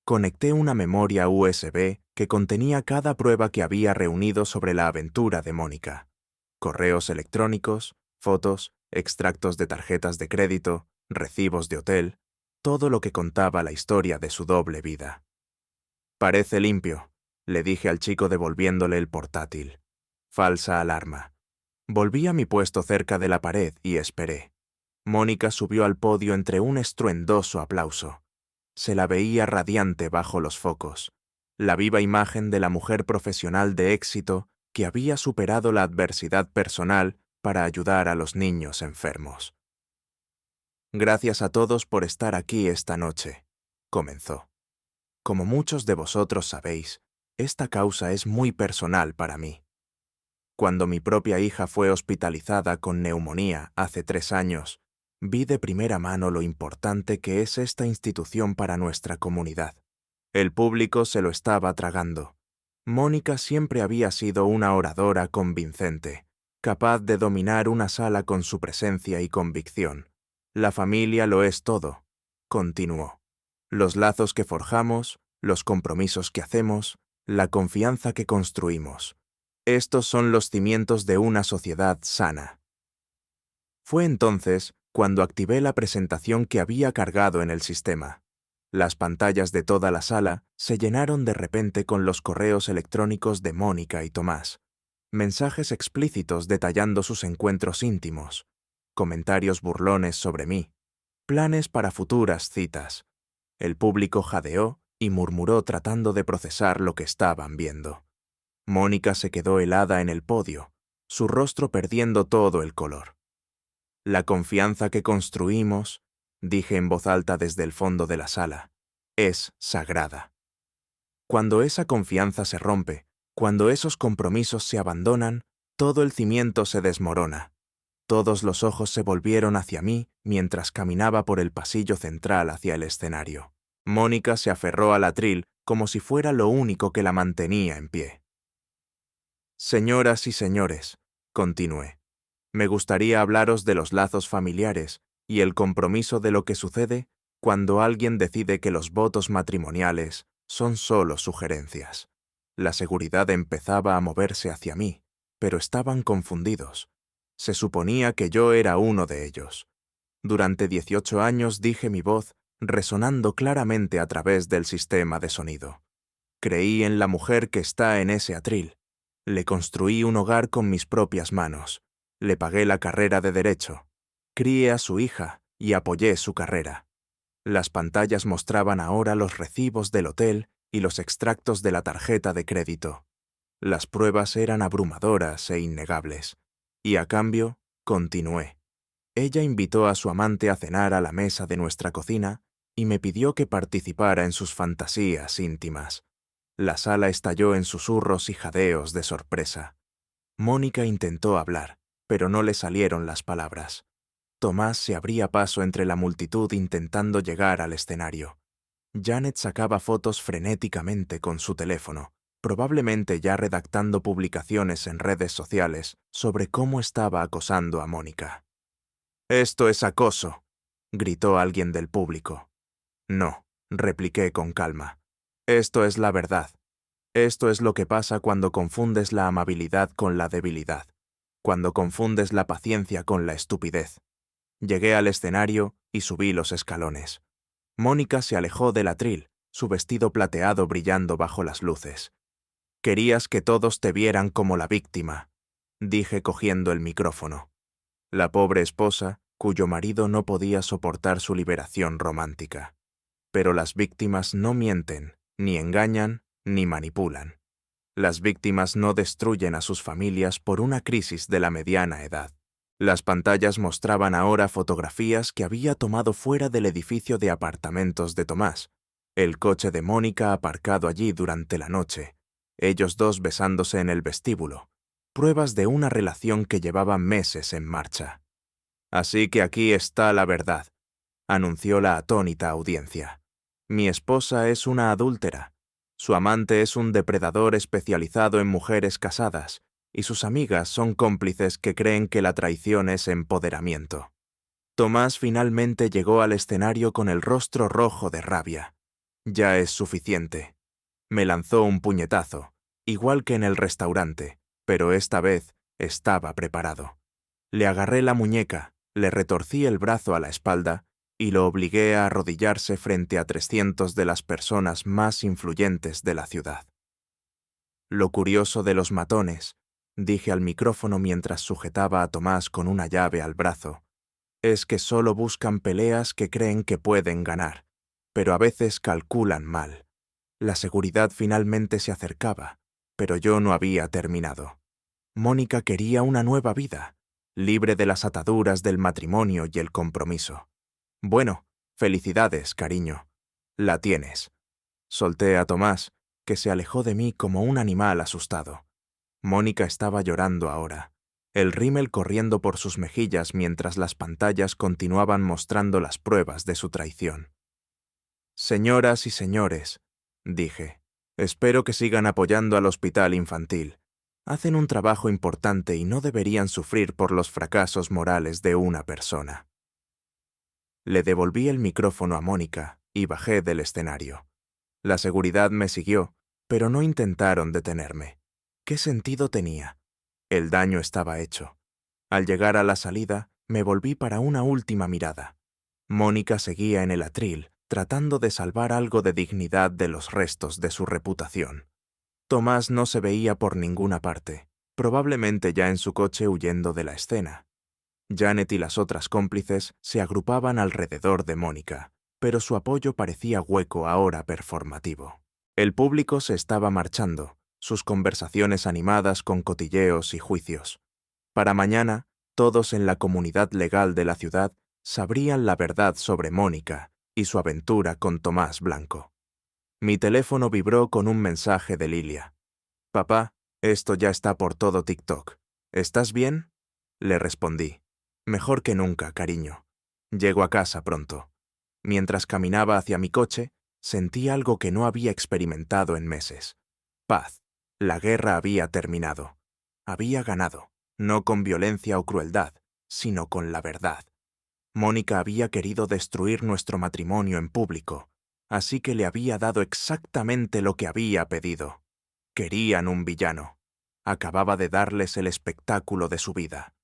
Conecté una memoria USB que contenía cada prueba que había reunido sobre la aventura de Mónica. Correos electrónicos, fotos, extractos de tarjetas de crédito, recibos de hotel, todo lo que contaba la historia de su doble vida. «Parece limpio», le dije al chico devolviéndole el portátil. Falsa alarma. Volví a mi puesto cerca de la pared y esperé. Mónica subió al podio entre un estruendoso aplauso. Se la veía radiante bajo los focos, la viva imagen de la mujer profesional de éxito que había superado la adversidad personal para ayudar a los niños enfermos. «Gracias a todos por estar aquí esta noche», comenzó. «Como muchos de vosotros sabéis, esta causa es muy personal para mí. Cuando mi propia hija fue hospitalizada con neumonía hace 3 años, vi de primera mano lo importante que es esta institución para nuestra comunidad. El público se lo estaba tragando. Mónica siempre había sido una oradora convincente, capaz de dominar una sala con su presencia y convicción. La familia lo es todo», continuó. «Los lazos que forjamos, los compromisos que hacemos, la confianza que construimos. Estos son los cimientos de una sociedad sana». Fue entonces cuando activé la presentación que había cargado en el sistema. Las pantallas de toda la sala se llenaron de repente con los correos electrónicos de Mónica y Tomás, mensajes explícitos detallando sus encuentros íntimos, comentarios burlones sobre mí, planes para futuras citas. El público jadeó y murmuró tratando de procesar lo que estaban viendo. Mónica se quedó helada en el podio, su rostro perdiendo todo el color. «La confianza que construimos», dije en voz alta desde el fondo de la sala, «es sagrada. Cuando esa confianza se rompe, cuando esos compromisos se abandonan, todo el cimiento se desmorona. Todos los ojos se volvieron hacia mí mientras caminaba por el pasillo central hacia el escenario. Mónica se aferró al atril como si fuera lo único que la mantenía en pie. Señoras y señores, continué, me gustaría hablaros de los lazos familiares y el compromiso de lo que sucede cuando alguien decide que los votos matrimoniales son solo sugerencias. La seguridad empezaba a moverse hacia mí, pero estaban confundidos. Se suponía que yo era uno de ellos. Durante 18 años dije mi voz resonando claramente a través del sistema de sonido. Creí en la mujer que está en ese atril. Le construí un hogar con mis propias manos. Le pagué la carrera de Derecho. Crié a su hija y apoyé su carrera. Las pantallas mostraban ahora los recibos del hotel y los extractos de la tarjeta de crédito. Las pruebas eran abrumadoras e innegables. Y a cambio, continué. Ella invitó a su amante a cenar a la mesa de nuestra cocina y me pidió que participara en sus fantasías íntimas. La sala estalló en susurros y jadeos de sorpresa. Mónica intentó hablar, pero no le salieron las palabras. Tomás se abría paso entre la multitud intentando llegar al escenario. Janet sacaba fotos frenéticamente con su teléfono, probablemente ya redactando publicaciones en redes sociales sobre cómo estaba acosando a Mónica. «Esto es acoso», gritó alguien del público. «No», repliqué con calma. «Esto es la verdad. Esto es lo que pasa cuando confundes la amabilidad con la debilidad, cuando confundes la paciencia con la estupidez». Llegué al escenario y subí los escalones. Mónica se alejó del atril, su vestido plateado brillando bajo las luces. «Querías que todos te vieran como la víctima», dije cogiendo el micrófono. La pobre esposa, cuyo marido no podía soportar su liberación romántica. Pero las víctimas no mienten, ni engañan, ni manipulan. Las víctimas no destruyen a sus familias por una crisis de la mediana edad. Las pantallas mostraban ahora fotografías que había tomado fuera del edificio de apartamentos de Tomás, el coche de Mónica aparcado allí durante la noche, ellos dos besándose en el vestíbulo, pruebas de una relación que llevaba meses en marcha. «Así que aquí está la verdad», anunció la atónita audiencia. «Mi esposa es una adúltera. Su amante es un depredador especializado en mujeres casadas, y sus amigas son cómplices que creen que la traición es empoderamiento». Tomás finalmente llegó al escenario con el rostro rojo de rabia. «Ya es suficiente». Me lanzó un puñetazo, igual que en el restaurante, pero esta vez estaba preparado. Le agarré la muñeca, le retorcí el brazo a la espalda y lo obligué a arrodillarse frente a 300 de las personas más influyentes de la ciudad. «Lo curioso de los matones», dije al micrófono mientras sujetaba a Tomás con una llave al brazo, «es que solo buscan peleas que creen que pueden ganar, pero a veces calculan mal. La seguridad finalmente se acercaba, pero yo no había terminado. Mónica quería una nueva vida, libre de las ataduras del matrimonio y el compromiso. Bueno, felicidades, cariño. La tienes». Solté a Tomás, que se alejó de mí como un animal asustado. Mónica estaba llorando ahora, el rímel corriendo por sus mejillas mientras las pantallas continuaban mostrando las pruebas de su traición. «Señoras y señores», dije, «espero que sigan apoyando al hospital infantil. Hacen un trabajo importante y no deberían sufrir por los fracasos morales de una persona». Le devolví el micrófono a Mónica y bajé del escenario. La seguridad me siguió, pero no intentaron detenerme. ¿Qué sentido tenía? El daño estaba hecho. Al llegar a la salida, me volví para una última mirada. Mónica seguía en el atril, tratando de salvar algo de dignidad de los restos de su reputación. Tomás no se veía por ninguna parte, probablemente ya en su coche huyendo de la escena. Janet y las otras cómplices se agrupaban alrededor de Mónica, pero su apoyo parecía hueco ahora performativo. El público se estaba marchando, sus conversaciones animadas con cotilleos y juicios. Para mañana, todos en la comunidad legal de la ciudad sabrían la verdad sobre Mónica y su aventura con Tomás Blanco. Mi teléfono vibró con un mensaje de Lilia. «Papá, esto ya está por todo TikTok. ¿Estás bien?», le respondí. Mejor que nunca, cariño. Llego a casa pronto. Mientras caminaba hacia mi coche, sentí algo que no había experimentado en meses. Paz. La guerra había terminado. Había ganado, no con violencia o crueldad, sino con la verdad. Mónica había querido destruir nuestro matrimonio en público, así que le había dado exactamente lo que había pedido. Querían un villano. Acababa de darles el espectáculo de su vida.